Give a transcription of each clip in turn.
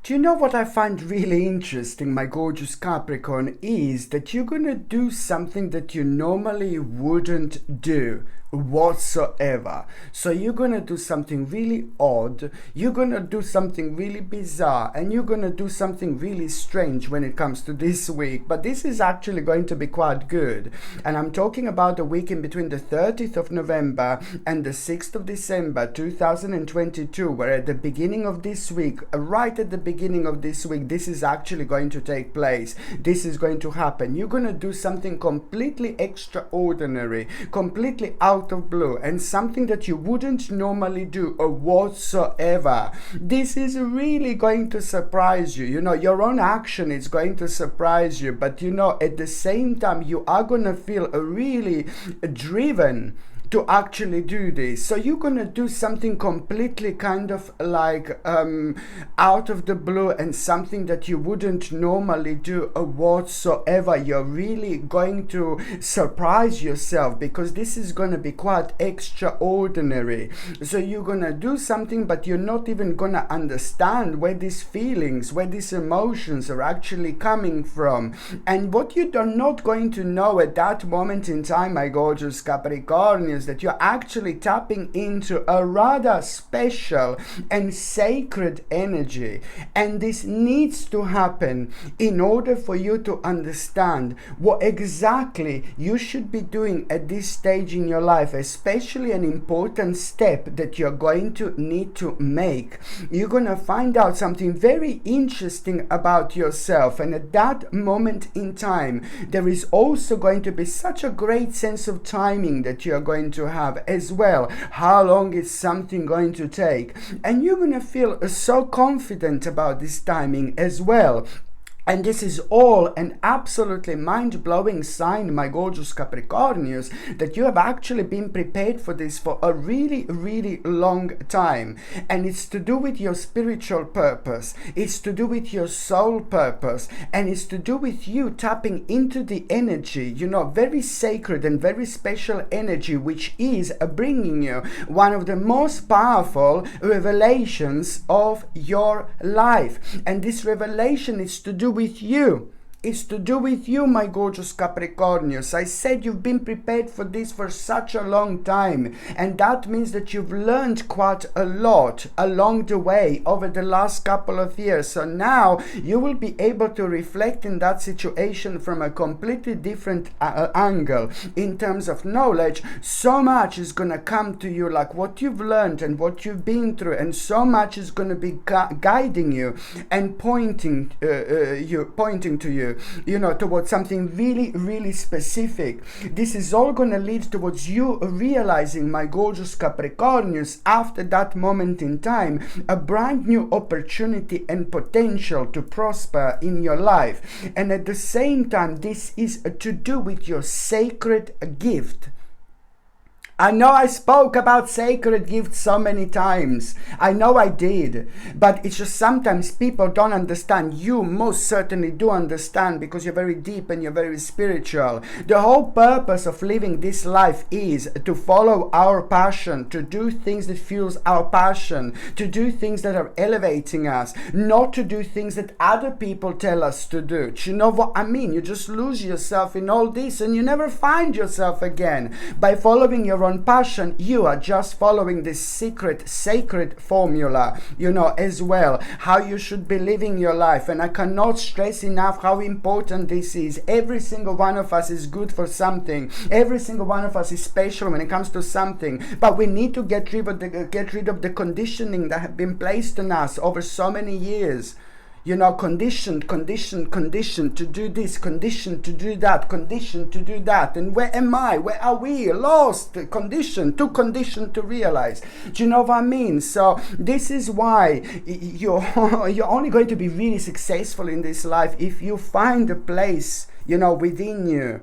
Do you know what I find really interesting, my gorgeous Capricorn, is that you're going to do something that you normally wouldn't do whatsoever. So you're going to do something really odd, you're going to do something really bizarre, and you're going to do something really strange when it comes to this week. But this is actually going to be quite good. And I'm talking about the week in between the 30th of November and the 6th of December 2022, where at the beginning of this week, right at the beginning of this week, this is actually going to take place. This is going to happen. You're going to do something completely extraordinary, completely out of blue, and something that you wouldn't normally do whatsoever. This is really going to surprise you. You know, your own action is going to surprise you, but you know, at the same time, you are going to feel really driven to actually do this. So you're gonna do something completely kind of like out of the blue, and something that you wouldn't normally do whatsoever. You're really going to surprise yourself, because this is gonna be quite extraordinary. So you're gonna do something, but you're not even gonna understand where these feelings, where these emotions are actually coming from. And what you're not going to know at that moment in time, my gorgeous Capricorn, that you're actually tapping into a rather special and sacred energy, and this needs to happen in order for you to understand what exactly you should be doing at this stage in your life, especially an important step that you're going to need to make. You're going to find out something very interesting about yourself, and at that moment in time there is also going to be such a great sense of timing that you're going to have as well. How long is something going to take? And you're going to feel so confident about this timing as well. And this is all an absolutely mind-blowing sign, my gorgeous Capricornius, that you have actually been prepared for this for a really, really long time. And it's to do with your spiritual purpose. It's to do with your soul purpose. And it's to do with you tapping into the energy, you know, very sacred and very special energy, which is bringing you one of the most powerful revelations of your life. And this revelation is to do with you. It's to do with you, my gorgeous Capricornius. I said you've been prepared for this for such a long time, and that means that you've learned quite a lot along the way over the last couple of years. So now you will be able to reflect in that situation from a completely different angle in terms of knowledge. So much is going to come to you, like what you've learned and what you've been through, and so much is going to be guiding you and pointing to you, you know, towards something really, really specific. This is all going to lead towards you realizing, my gorgeous Capricornius, after that moment in time, a brand new opportunity and potential to prosper in your life. And at the same time, this is to do with your sacred gift. I know I spoke about sacred gifts so many times. I know I did. But it's just sometimes people don't understand. You most certainly do understand, because you're very deep and you're very spiritual. The whole purpose of living this life is to follow our passion, to do things that fuels our passion, to do things that are elevating us, not to do things that other people tell us to do. Do you know what I mean? You just lose yourself in all this and you never find yourself again. By following your own passion, you are just following this secret, sacred formula, you know, as well, how you should be living your life. And I cannot stress enough how important this is. Every single one of us is good for something. Every single one of us is special when it comes to something. But we need to get rid of the conditioning that have been placed on us over so many years. You know, conditioned to do this, conditioned to do that, conditioned to do that. And where am I? Where are we? Lost, conditioned to realize. Do you know what I mean? So this is why you're only going to be really successful in this life if you find a place, you know, within you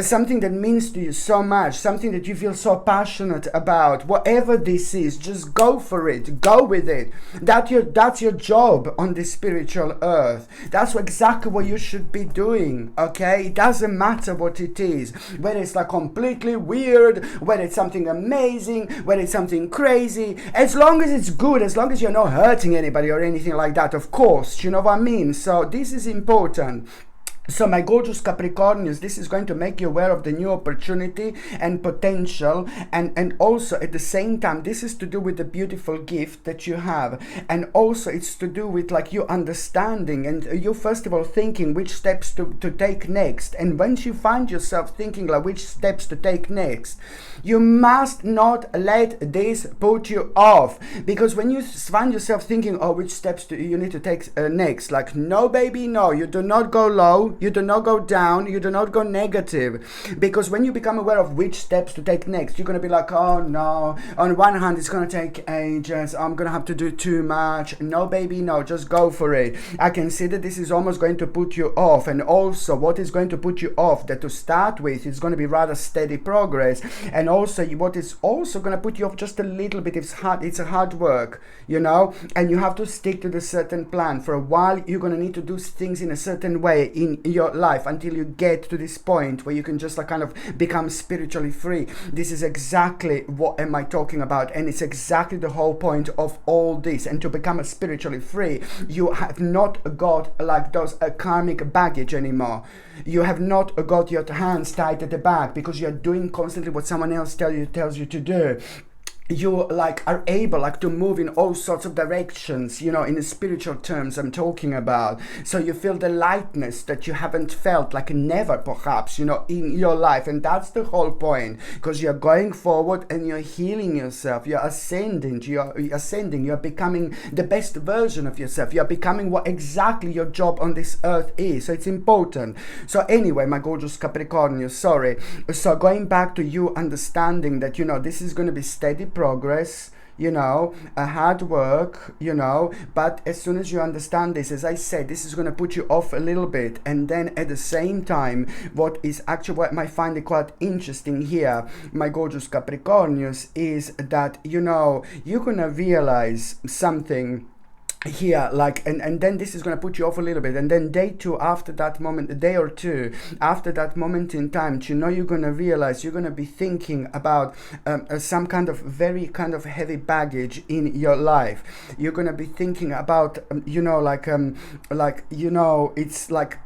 something that means to you so much, something that you feel so passionate about, whatever this is, just go for it, go with it. That's your job on this spiritual earth. That's exactly what you should be doing, okay? It doesn't matter what it is, whether it's like completely weird, whether it's something amazing, whether it's something crazy, as long as it's good, as long as you're not hurting anybody or anything like that, of course, you know what I mean? So this is important. So my gorgeous Capricornians, this is going to make you aware of the new opportunity and potential, and also at the same time, this is to do with the beautiful gift that you have, and also it's to do with like you understanding and you first of all thinking which steps to take next. And once you find yourself thinking like which steps to take next, you must not let this put you off, because when you find yourself thinking, oh, which steps do you need to take next, like, no baby, no, you do not go low, you do not go down, you do not go negative, because when you become aware of which steps to take next, you're going to be like, oh no, on one hand it's going to take ages, I'm going to have to do too much. No baby, no, just go for it. I can see that this is almost going to put you off, and also what is going to put you off, that to start with is going to be rather steady progress, and also what is also going to put you off just a little bit, it's a hard work, you know, and you have to stick to the certain plan. For a while you're going to need to do things in a certain way in your life until you get to this point where you can just like kind of become spiritually free. This is exactly what am I talking about, and it's exactly the whole point of all this. And to become spiritually free, you have not got like those karmic baggage anymore. You have not got your hands tied at the back because you're doing constantly what someone else tells you to do. You like are able like to move in all sorts of directions, you know, in the spiritual terms I'm talking about. So you feel the lightness that you haven't felt like never perhaps, you know, in your life. And that's the whole point, because you're going forward and you're healing yourself, you're ascending, you're becoming the best version of yourself, you're becoming what exactly your job on this earth is. So it's important. So anyway, my gorgeous Capricorn, sorry, so going back to you understanding that, you know, this is going to be steady progress, you know, a hard work, you know, but as soon as you understand this, as I said, this is going to put you off a little bit. And then at the same time, what is actually what I might find it quite interesting here, my gorgeous Capricornius, is that, you know, you're going to realize something here, like, and then this is going to put you off a little bit, and then day two, after that moment, a day or two after that moment in time, you know, you're going to realize you're going to be thinking about some kind of very kind of heavy baggage in your life. You're going to be thinking about you know, like you know, it's like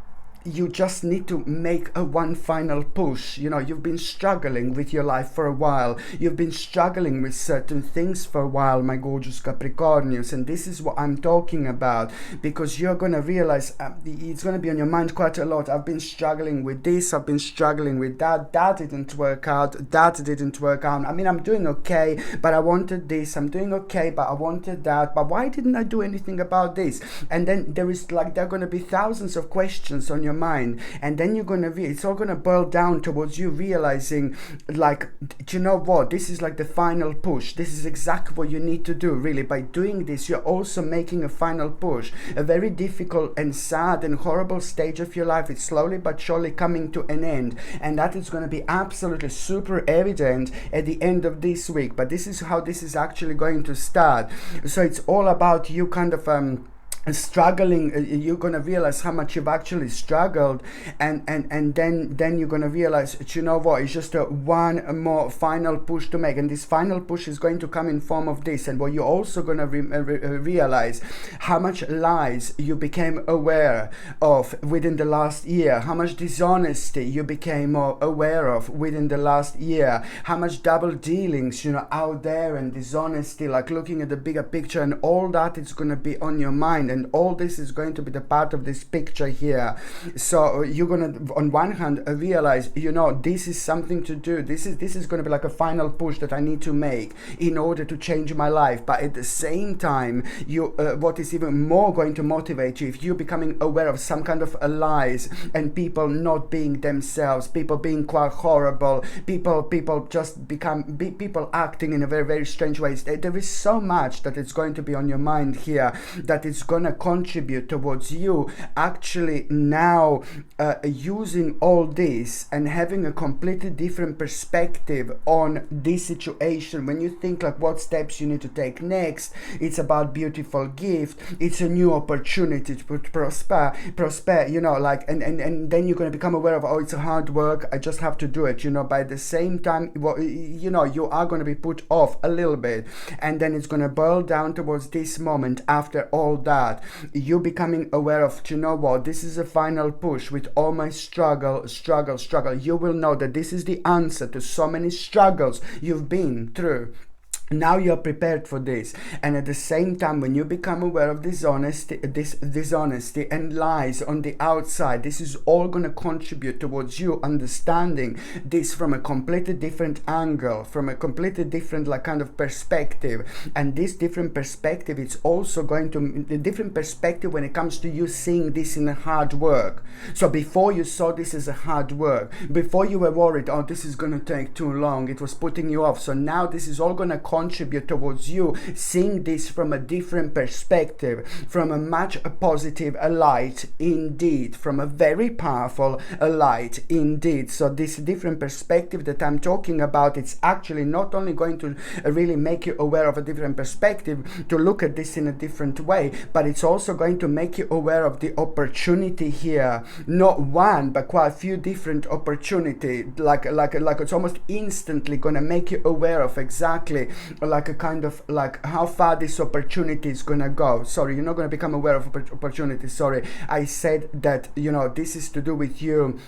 you just need to make a one final push. You know, you've been struggling with your life for a while. You've been struggling with certain things for a while, my gorgeous Capricornius. And this is what I'm talking about, because you're going to realize it's going to be on your mind quite a lot. I've been struggling with this. I've been struggling with that. That didn't work out. That didn't work out. I mean, I'm doing okay, but I wanted this. I'm doing okay, but I wanted that. But why didn't I do anything about this? And then there are going to be thousands of questions on your mind, and then you're gonna it's all gonna boil down towards you realizing, like, do you know what, this is like the final push. This is exactly what you need to do. Really, by doing this, you're also making a final push. A very difficult and sad and horrible stage of your life, it's slowly but surely coming to an end, and that is going to be absolutely super evident at the end of this week. But this is how this is actually going to start. So it's all about you kind of struggling. You're gonna realize how much you've actually struggled, and then you're gonna realize, you know what, it's just a one more final push to make, and this final push is going to come in form of this. And what you're also gonna realize, how much lies you became aware of within the last year, how much dishonesty you became more aware of within the last year, how much double dealings, you know, out there, and dishonesty, like looking at the bigger picture, and all that is gonna be on your mind. And all this is going to be the part of this picture here. So you're gonna, on one hand, realize, you know, this is something to do. This is going to be like a final push that I need to make in order to change my life. But at the same time, you what is even more going to motivate you, if you're becoming aware of some kind of lies, and people not being themselves, people being quite horrible, people just people acting in a very, very strange ways. There is so much that is going to be on your mind here, that it's going to contribute towards you actually now using all this and having a completely different perspective on this situation. When you think like what steps you need to take next, it's about beautiful gift, it's a new opportunity to prosper, you know, like, and then you're going to become aware of, oh, it's a hard work, I just have to do it, you know. By the same time, you know, you are going to be put off a little bit, and then it's going to boil down towards this moment. After all that, you becoming aware of, you know what, this is a final push with all my struggle. You will know that this is the answer to so many struggles you've been through. Now you're prepared for this. And at the same time, when you become aware of dishonesty and lies on the outside, this is all going to contribute towards you understanding this from a completely different angle, from a completely different like kind of perspective. And this different perspective, it's also going to a different perspective when it comes to you seeing this in a hard work. So before you saw this as a hard work, before you were worried, oh, this is going to take too long, it was putting you off. So now this is all going to contribute towards you seeing this from a different perspective, from a much positive light indeed, from a very powerful light indeed. So this different perspective that I'm talking about, it's actually not only going to really make you aware of a different perspective to look at this in a different way, but it's also going to make you aware of the opportunity here. Not one, but quite a few different opportunity. Like it's almost instantly going to make you aware of exactly like a kind of like how far this opportunity is gonna go. Sorry, you're not gonna become aware of opportunity. Sorry, I said that, you know, this is to do with you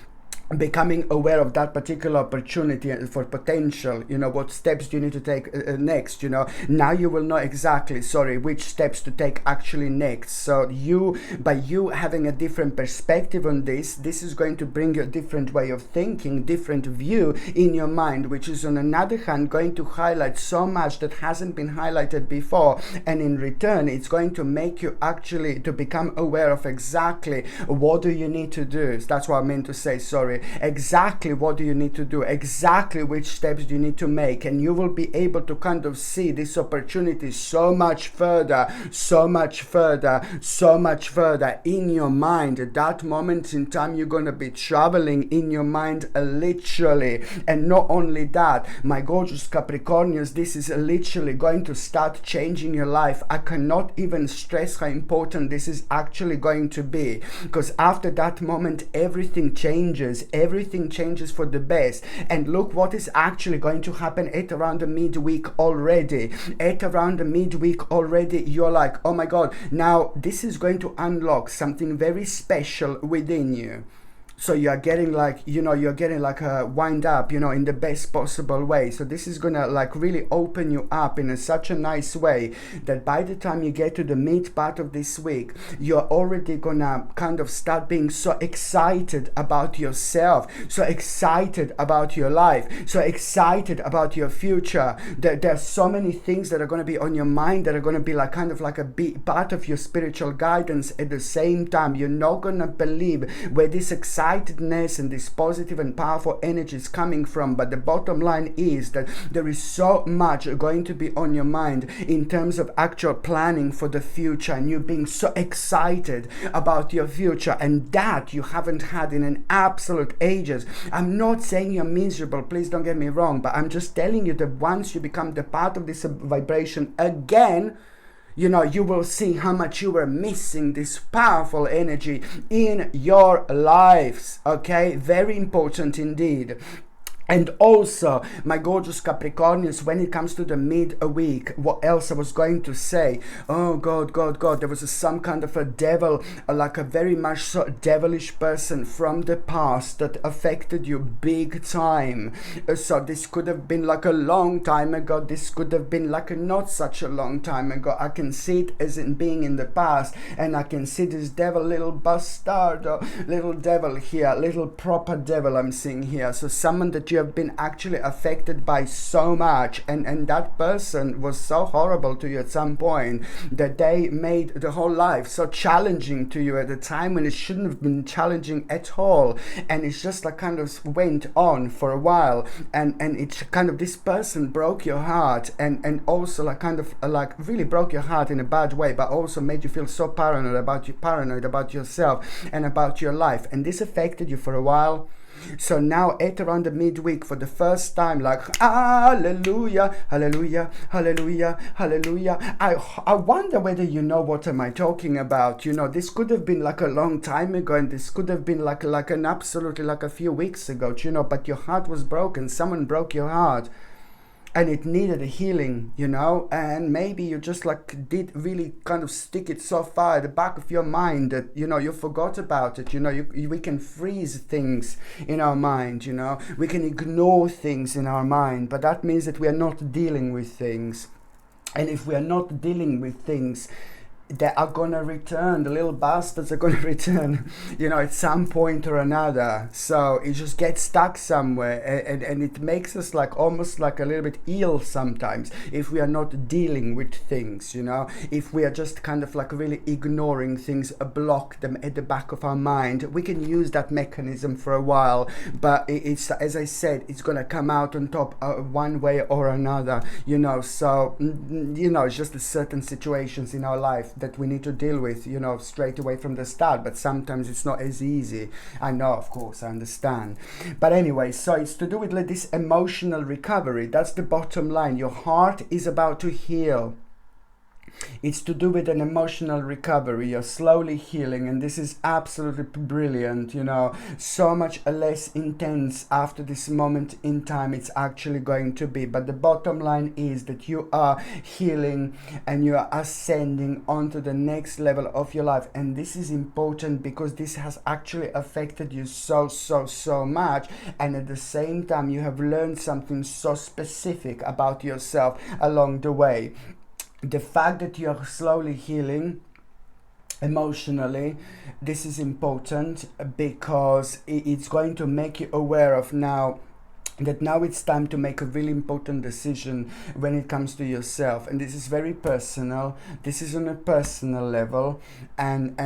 becoming aware of that particular opportunity for potential, you know, what steps do you need to take next, you know. Now you will know exactly, which steps to take actually next. So by you having a different perspective on this is going to bring you a different way of thinking, different view in your mind, which is on another hand going to highlight so much that hasn't been highlighted before, and in return it's going to make you actually to become aware of exactly what do you need to do. That's what I meant to say, exactly what do you need to do, exactly which steps do you need to make, and you will be able to kind of see this opportunity so much further in your mind. At that moment in time, you're going to be traveling in your mind literally. And not only that, my gorgeous Capricornians, this is literally going to start changing your life. I cannot even stress how important this is actually going to be, because after that moment everything changes for the best. And look what is actually going to happen at around the midweek already. You're like, oh my god, now this is going to unlock something very special within you. So you're getting like, you know, a wind up, you know, in the best possible way. So this is gonna like really open you up in such a nice way that by the time you get to the mid part of this week, you're already gonna kind of start being so excited about yourself, so excited about your life, so excited about your future. There's so many things that are gonna be on your mind that are gonna be like kind of like a big part of your spiritual guidance. At the same time, you're not gonna believe where this excitedness and this positive and powerful energy is coming from. But the bottom line is that there is so much going to be on your mind in terms of actual planning for the future, and you being so excited about your future, and that you haven't had in an absolute ages. I'm not saying you're miserable, please don't get me wrong, but I'm just telling you that once you become the part of this vibration again, you know, you will see how much you were missing this powerful energy in your lives. Okay, very important indeed. And also, my gorgeous Capricornians, when it comes to the mid-week, what else I was going to say? Oh God, there was some kind of a devil, like a very much so devilish person from the past that affected you big time. So this could have been like a long time ago. This could have been like a not such a long time ago. I can see it as in being in the past, and I can see this devil, little bastardo, little devil here, little proper devil I'm seeing here. So someone that you you have been actually affected by so much, and that person was so horrible to you at some point that they made the whole life so challenging to you at a time when it shouldn't have been challenging at all, and it's just like kind of went on for a while, and it's kind of, this person broke your heart, and also like kind of like really broke your heart in a bad way, but also made you feel so paranoid about yourself and about your life, and this affected you for a while. So now at around the midweek, for the first time, like hallelujah, hallelujah, hallelujah, hallelujah. I wonder whether you know what am I talking about. You know, this could have been like a long time ago, and this could have been like an absolutely like a few weeks ago, you know, but your heart was broken. Someone broke your heart, and it needed a healing, you know, and maybe you just like did really kind of stick it so far at the back of your mind that, you know, you forgot about it. You know, we can freeze things in our mind, you know, we can ignore things in our mind, but that means that we are not dealing with things. And if we are not dealing with things, they are gonna return. The little bastards are gonna return, you know, at some point or another. So it just gets stuck somewhere, and it makes us like almost like a little bit ill sometimes if we are not dealing with things, you know, if we are just kind of like really ignoring things, block them at the back of our mind. We can use that mechanism for a while, but it's, as I said, it's gonna come out on top one way or another, you know. So you know, it's just certain situations in our life that we need to deal with, you know, straight away from the start, but sometimes it's not as easy. I know, of course, I understand, but anyway, so it's to do with like this emotional recovery. That's the bottom line. Your heart is about to heal. It's to do with an emotional recovery. You're slowly healing, and this is absolutely brilliant, you know, so much less intense after this moment in time it's actually going to be. But the bottom line is that you are healing and you are ascending onto the next level of your life, and this is important because this has actually affected you so much, and at the same time you have learned something so specific about yourself along the way. The fact that you are slowly healing emotionally, this is important because it's going to make you aware of now that now it's time to make a really important decision when it comes to yourself, and this is very personal. This is on a personal level, and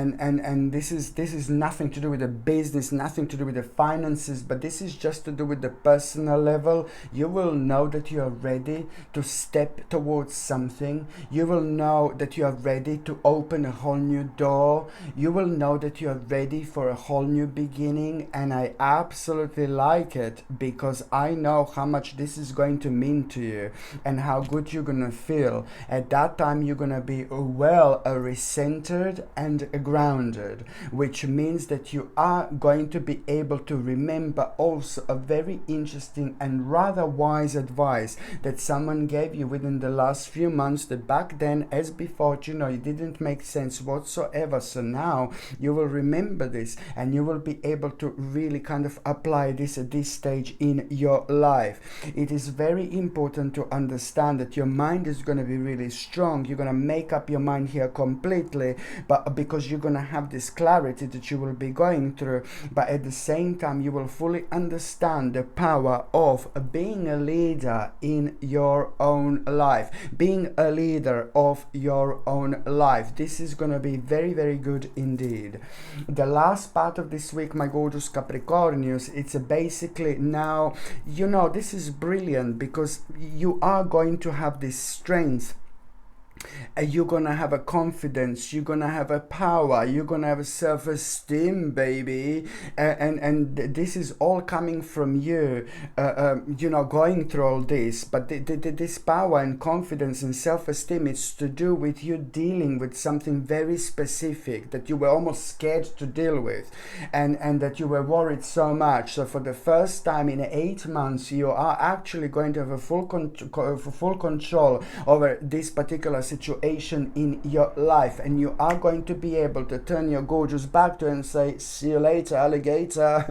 this is nothing to do with the business, nothing to do with the finances, but this is just to do with the personal level. You will know that you are ready to step towards something. You will know that you are ready to open a whole new door. You will know that you are ready for a whole new beginning, and I absolutely like it because I know how much this is going to mean to you and how good you're gonna feel. At that time you're gonna be well recentered and grounded, which means that you are going to be able to remember also a very interesting and rather wise advice that someone gave you within the last few months, that back then as before, you know, it didn't make sense whatsoever. So now you will remember this and you will be able to really kind of apply this at this stage in your life. It is very important to understand that your mind is going to be really strong. You're going to make up your mind here completely, but because you're going to have this clarity that you will be going through, but at the same time you will fully understand the power of being a leader in your own life, being a leader of your own life. This is going to be very good indeed. The last part of this week, my gorgeous Capricornius, it's basically now, you know, this is brilliant because you are going to have this strength. You're gonna have a confidence, you're gonna have a power, you're gonna have a self-esteem, baby, and this is all coming from you, you know, going through all this. But this power and confidence and self-esteem, it's to do with you dealing with something very specific that you were almost scared to deal with, and that you were worried so much. So for the first time in 8 months, you are actually going to have a full control over this particular situation in your life, and you are going to be able to turn your gorgeous back to and say, see you later, alligator.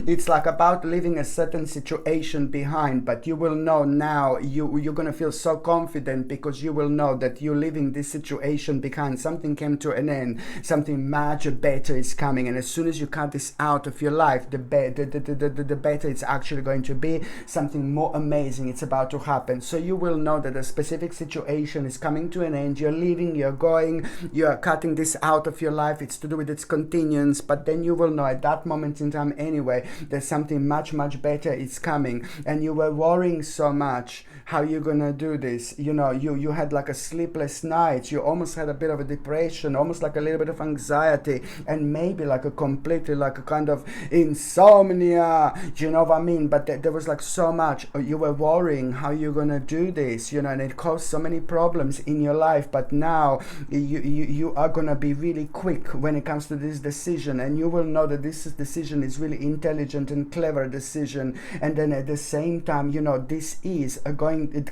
It's like about leaving a certain situation behind, but you will know now, you're going to feel so confident because you will know that you're leaving this situation behind. Something came to an end, something much better is coming, and as soon as you cut this out of your life, the better it's actually going to be. Something more amazing it's about to happen. So you will know that a specific situation is coming to an end. You're leaving, you're going, you're cutting this out of your life. It's to do with its continuance, but then you will know at that moment in time anyway, there's something much better is coming. And you were worrying so much how you're gonna do this. You know, you had like a sleepless night. You almost had a bit of a depression, almost like a little bit of anxiety, and maybe like a completely like a kind of insomnia. You know what I mean? But there was like so much. You were worrying how you're gonna do this, you know, and it caused so many problems in your life. But now you are gonna be really quick when it comes to this decision, and you will know that this decision is really intelligent and clever decision. And then at the same time, you know, this is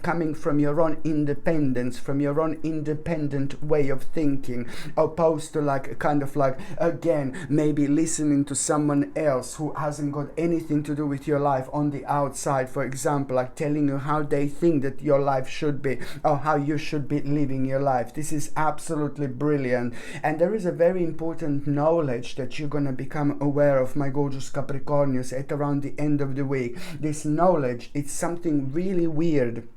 coming from your own independence, from your own independent way of thinking, opposed to like kind of like, again, maybe listening to someone else who hasn't got anything to do with your life on the outside, for example, like telling you how they think that your life should be or how you should be living your life. This is absolutely brilliant, and there is a very important knowledge that you're going to become aware of, my gorgeous Capricornius, at around the end of the week. This knowledge, it's something really weird,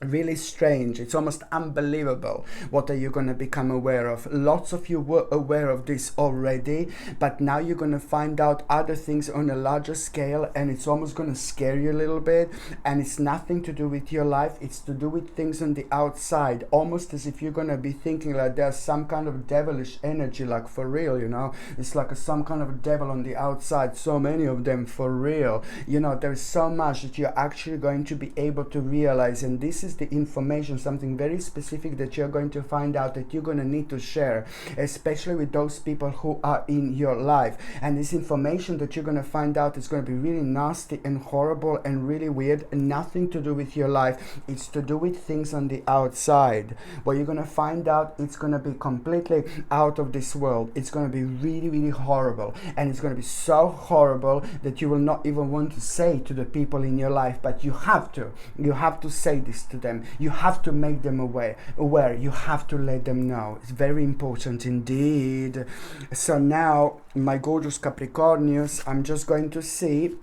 really strange. It's almost unbelievable. What are you going to become aware of? Lots of you were aware of this already, but now you're going to find out other things on a larger scale, and it's almost going to scare you a little bit. And it's nothing to do with your life, it's to do with things on the outside, almost as if you're going to be thinking like there's some kind of devilish energy, like for real, you know. It's like some kind of devil on the outside, so many of them, for real. You know, there's so much that you're actually going to be able to realize, and this is the information, something very specific that you're going to find out that you're going to need to share, especially with those people who are in your life. And this information that you're going to find out is going to be really nasty and horrible and really weird, and nothing to do with your life. It's to do with things on the outside. What you're going to find out, it's going to be completely out of this world. It's going to be really horrible, and it's going to be so horrible that you will not even want to say to the people in your life, but you have to say this to them. You have to make them aware. You have to let them know. It's very important indeed. So now, my gorgeous Capricornius, I'm just going to see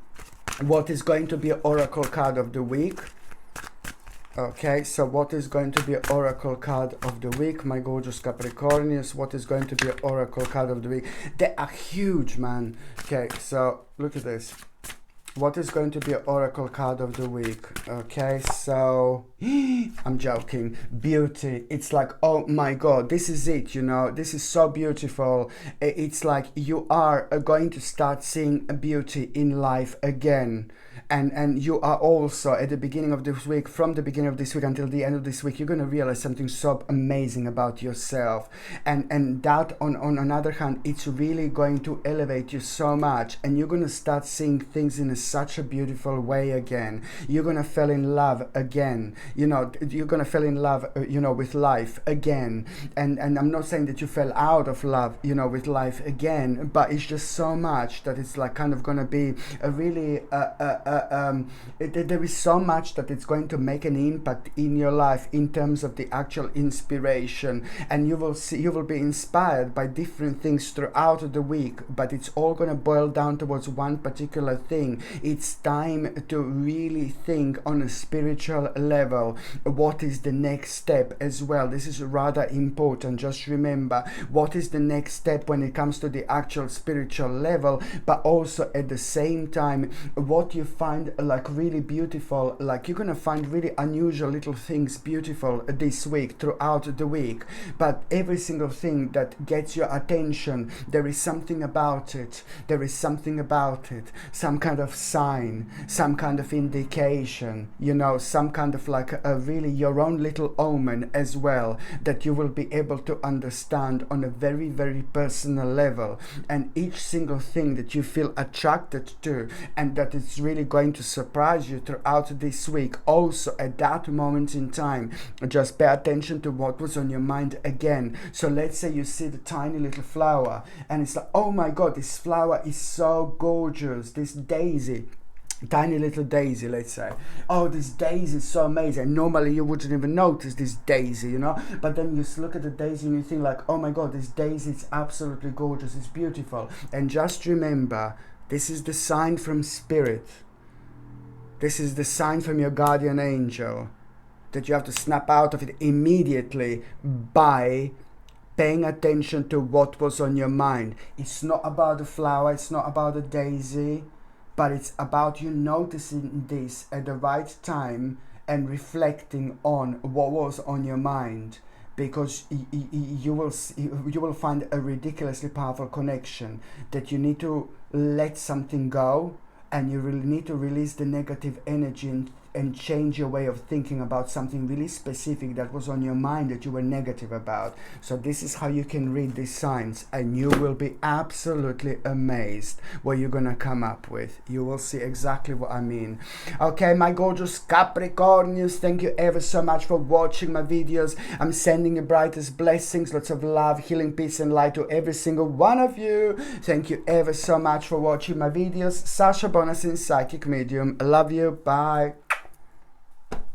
what is going to be an oracle card of the week. Okay, so what is going to be an oracle card of the week, my gorgeous Capricornius? What is going to be an oracle card of the week? They are huge, man. Okay, so look at this. What is going to be an oracle card of the week? Okay, so I'm joking. Beauty. It's like, oh my god, this is it, you know. This is so beautiful. It's like you are going to start seeing beauty in life again. And you are also at the beginning of this week, from the beginning of this week until the end of this week, you're going to realize something so amazing about yourself. And that, on another hand, it's really going to elevate you so much. And you're going to start seeing things in such a beautiful way again. You're going to fall in love again. You know, you're going to fall in love, you know, with life again. And I'm not saying that you fell out of love, you know, with life again, but it's just so much that it's like kind of going to be a really there is so much that it's going to make an impact in your life in terms of the actual inspiration, and you will be inspired by different things throughout the week, but it's all going to boil down towards one particular thing. It's time to really think on a spiritual level. What is the next step as well? This is rather important. Just remember, what is the next step when it comes to the actual spiritual level, but also at the same time, what you find like really beautiful, like you're gonna find really unusual little things beautiful this week, throughout the week, but every single thing that gets your attention, there is something about it, some kind of sign, some kind of indication, you know, some kind of like a really your own little omen as well, that you will be able to understand on a very personal level. And each single thing that you feel attracted to, and that it's really going to surprise you throughout this week. Also, at that moment in time, just pay attention to what was on your mind again. So let's say you see the tiny little flower and it's like, oh my God, this flower is so gorgeous, this daisy, tiny little daisy, let's say. Oh, this daisy is so amazing. Normally you wouldn't even notice this daisy, you know, but then you look at the daisy and you think like, oh my God, this daisy is absolutely gorgeous, it's beautiful. And just remember, this is the sign from spirit. This is the sign from your guardian angel that you have to snap out of it immediately by paying attention to what was on your mind. It's not about the flower, it's not about the daisy, but it's about you noticing this at the right time and reflecting on what was on your mind, because you will find a ridiculously powerful connection that you need to let something go, and you really need to release the negative energy and change your way of thinking about something really specific that was on your mind that you were negative about. So this is how you can read these signs, and you will be absolutely amazed what you're gonna come up with. You will see exactly what I mean. Okay, my gorgeous Capricornians, thank you ever so much for watching my videos. I'm sending you brightest blessings, lots of love, healing, peace and light to every single one of you. Thank you ever so much for watching my videos. Sasha Bonasin, Psychic Medium. I love you. Bye.